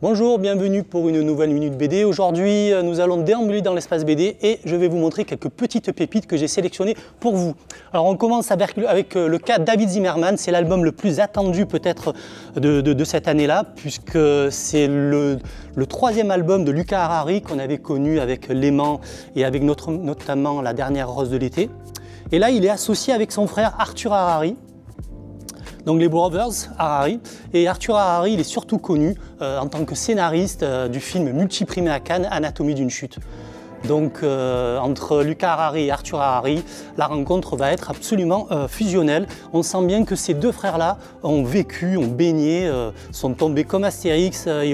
Bonjour, bienvenue pour une nouvelle Minute BD. Aujourd'hui, nous allons déambuler dans l'espace BD et je vais vous montrer quelques petites pépites que j'ai sélectionnées pour vous. Alors on commence avec le cas David Zimmerman, c'est l'album le plus attendu peut-être de cette année-là, puisque c'est le troisième album de Luca Harari qu'on avait connu avec L'aimant et avec notamment La dernière rose de l'été. Et là, il est associé avec son frère Arthur Harari. Donc les Brothers Harari. Et Arthur Harari, il est surtout connu en tant que scénariste du film multiprimé à Cannes, Anatomie d'une chute. Donc entre Luca Harari et Arthur Harari, la rencontre va être absolument fusionnelle. On sent bien que ces deux frères-là ont vécu, ont baigné, sont tombés comme Astérix et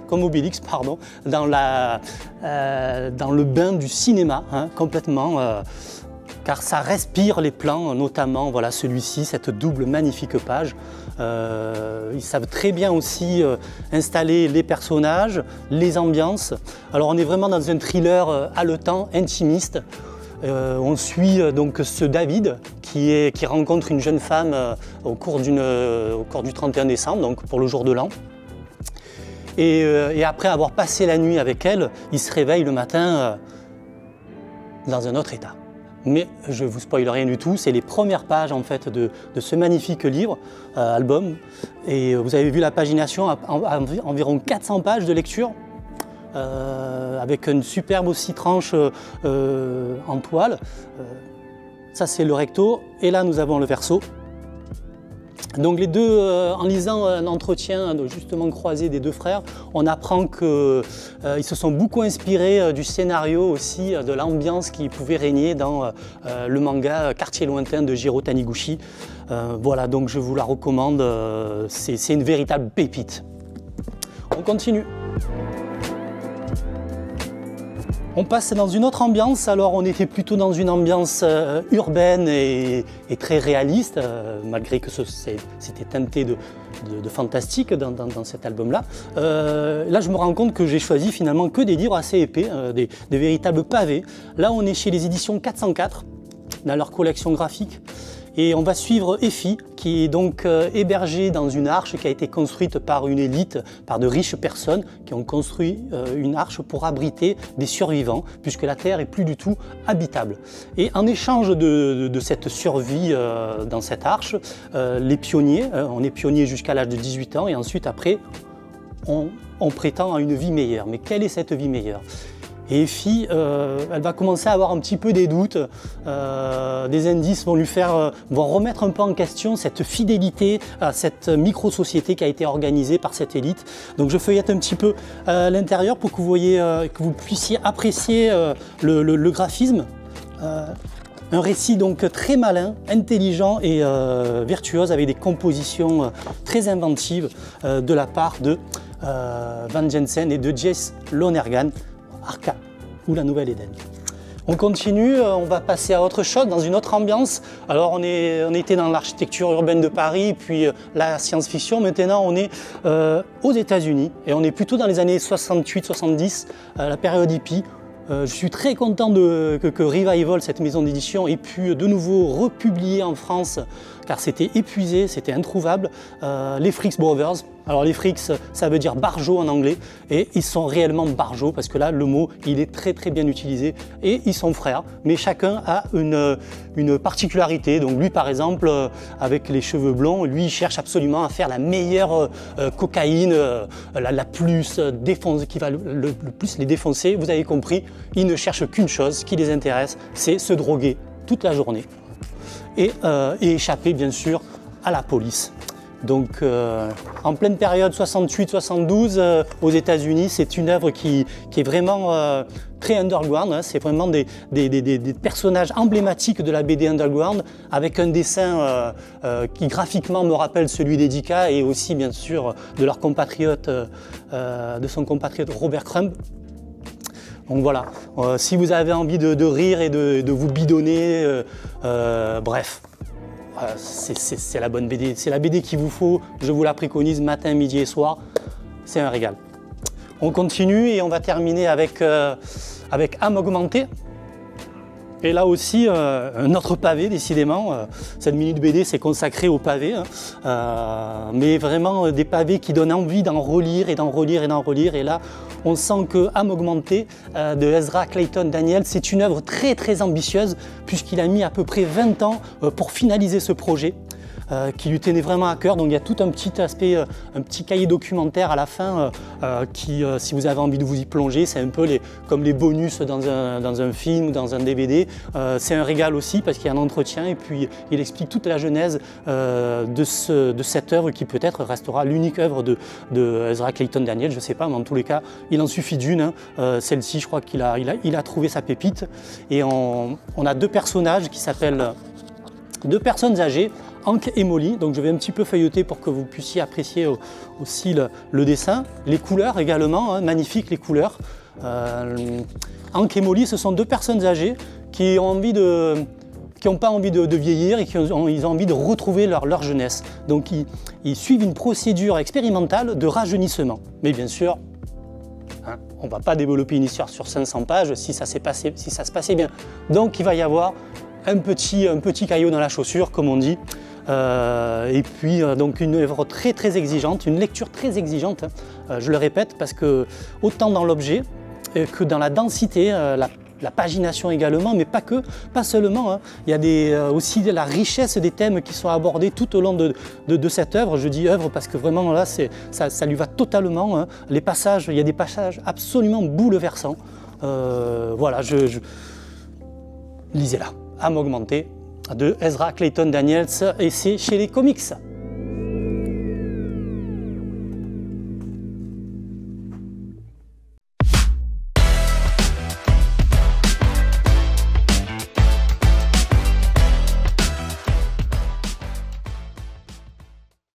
comme Obélix, pardon, dans le bain du cinéma, hein, complètement. Car ça respire les plans, notamment voilà, celui-ci, cette double magnifique page. Ils savent très bien aussi installer les personnages, les ambiances. Alors on est vraiment dans un thriller haletant, intimiste. On suit donc ce David qui rencontre une jeune femme au cours du 31 décembre, donc pour le jour de l'an. Et après avoir passé la nuit avec elle, il se réveille le matin dans un autre état. Mais je ne vous spoile rien du tout, c'est les premières pages en fait de ce magnifique livre, album. Et vous avez vu la pagination à environ 400 pages de lecture, avec une superbe aussi tranche en toile. Ça c'est le recto, et là nous avons le verso. Donc les deux, en lisant un entretien justement croisé des deux frères, on apprend qu'ils se sont beaucoup inspirés du scénario aussi, de l'ambiance qui pouvait régner dans le manga Quartier lointain de Jiro Taniguchi. Voilà, donc je vous la recommande, c'est une véritable pépite. On continue. On passe dans une autre ambiance, alors on était plutôt dans une ambiance urbaine et très réaliste, malgré que c'était teinté de fantastique dans cet album-là. Là je me rends compte que j'ai choisi finalement que des livres assez épais, des véritables pavés. Là on est chez les éditions 404, dans leur collection graphique. Et on va suivre Effie, qui est donc hébergée dans une arche qui a été construite par une élite, par de riches personnes qui ont construit une arche pour abriter des survivants, puisque la Terre est plus du tout habitable. Et en échange de cette survie dans cette arche, les pionniers, on est pionnier jusqu'à l'âge de 18 ans, et ensuite après, on prétend à une vie meilleure. Mais quelle est cette vie meilleure ? Et Effie, elle va commencer à avoir un petit peu des doutes, des indices vont remettre un peu en question cette fidélité à cette micro-société qui a été organisée par cette élite. Donc je feuillette un petit peu l'intérieur pour que vous puissiez apprécier le graphisme. Un récit donc très malin, intelligent et virtuose, avec des compositions très inventives de la part de Van Jensen et de Jesse Lonergan. Arca ou la Nouvelle-Éden. On continue, on va passer à autre chose, dans une autre ambiance. Alors on était dans l'architecture urbaine de Paris, puis la science-fiction. Maintenant on est aux États-Unis et on est plutôt dans les années 68-70, la période hippie. Je suis très content que Revival, cette maison d'édition, ait pu de nouveau republier en France, car c'était épuisé, c'était introuvable, les Fricks Brothers. Alors les Fricks, ça veut dire barjot en anglais, et ils sont réellement barjots, parce que là, le mot, il est très très bien utilisé, et ils sont frères, mais chacun a une particularité. Donc lui, par exemple, avec les cheveux blonds, lui, il cherche absolument à faire la meilleure cocaïne, la plus défonce, qui va le plus les défoncer. Vous avez compris, ils ne cherchent qu'une chose qui les intéresse, c'est se droguer toute la journée, et échapper, bien sûr, à la police. Donc en pleine période 68-72 aux États-Unis, c'est une œuvre qui est vraiment très underground, hein. C'est vraiment des personnages emblématiques de la BD underground, avec un dessin qui graphiquement me rappelle celui d'Edica et aussi bien sûr de leur compatriote, de son compatriote Robert Crumb. Donc voilà, si vous avez envie de rire et de vous bidonner, bref. C'est la bonne BD, c'est la BD qu'il vous faut, je vous la préconise matin, midi et soir, c'est un régal. On continue et on va terminer avec Âme augmentée. Et là aussi, un autre pavé, décidément. Cette minute BD, c'est consacré au pavé, hein. Mais vraiment des pavés qui donnent envie d'en relire et d'en relire et d'en relire. Et là, on sent que Âme augmentée de Ezra Clayton Daniels, c'est une œuvre très très ambitieuse, puisqu'il a mis à peu près 20 ans pour finaliser ce projet. Qui lui tenait vraiment à cœur. Donc il y a tout un petit aspect, un petit cahier documentaire à la fin qui, si vous avez envie de vous y plonger, c'est un peu comme les bonus dans un film ou dans un DVD. C'est un régal aussi parce qu'il y a un entretien et puis il explique toute la genèse de cette œuvre qui peut-être restera l'unique œuvre de Ezra Clayton Daniels, je ne sais pas, mais en tous les cas, il en suffit d'une. Hein. Celle-ci, je crois qu'il a trouvé sa pépite. Et on a deux personnages qui s'appellent deux personnes âgées, Hank et Molly. Donc je vais un petit peu feuilleter pour que vous puissiez apprécier aussi le dessin. Les couleurs également, hein, magnifiques les couleurs. Hank et Molly, ce sont deux personnes âgées qui ont pas envie de vieillir et ils ont envie de retrouver leur jeunesse. Donc ils suivent une procédure expérimentale de rajeunissement. Mais bien sûr, hein, on ne va pas développer une histoire sur 500 pages si ça se passait bien. Donc il va y avoir un petit caillot dans la chaussure, comme on dit. Et puis donc une œuvre très très exigeante, une lecture très exigeante, hein. Je le répète parce que autant dans l'objet que dans la densité, la pagination également, mais pas seulement. Hein. Il y a aussi la richesse des thèmes qui sont abordés tout au long de cette œuvre. Je dis œuvre parce que vraiment là, ça lui va totalement. Hein. Les passages, il y a des passages absolument bouleversants. Voilà, lisez-la. Âme augmentée de Ezra Clayton Daniels et c'est chez les Comics.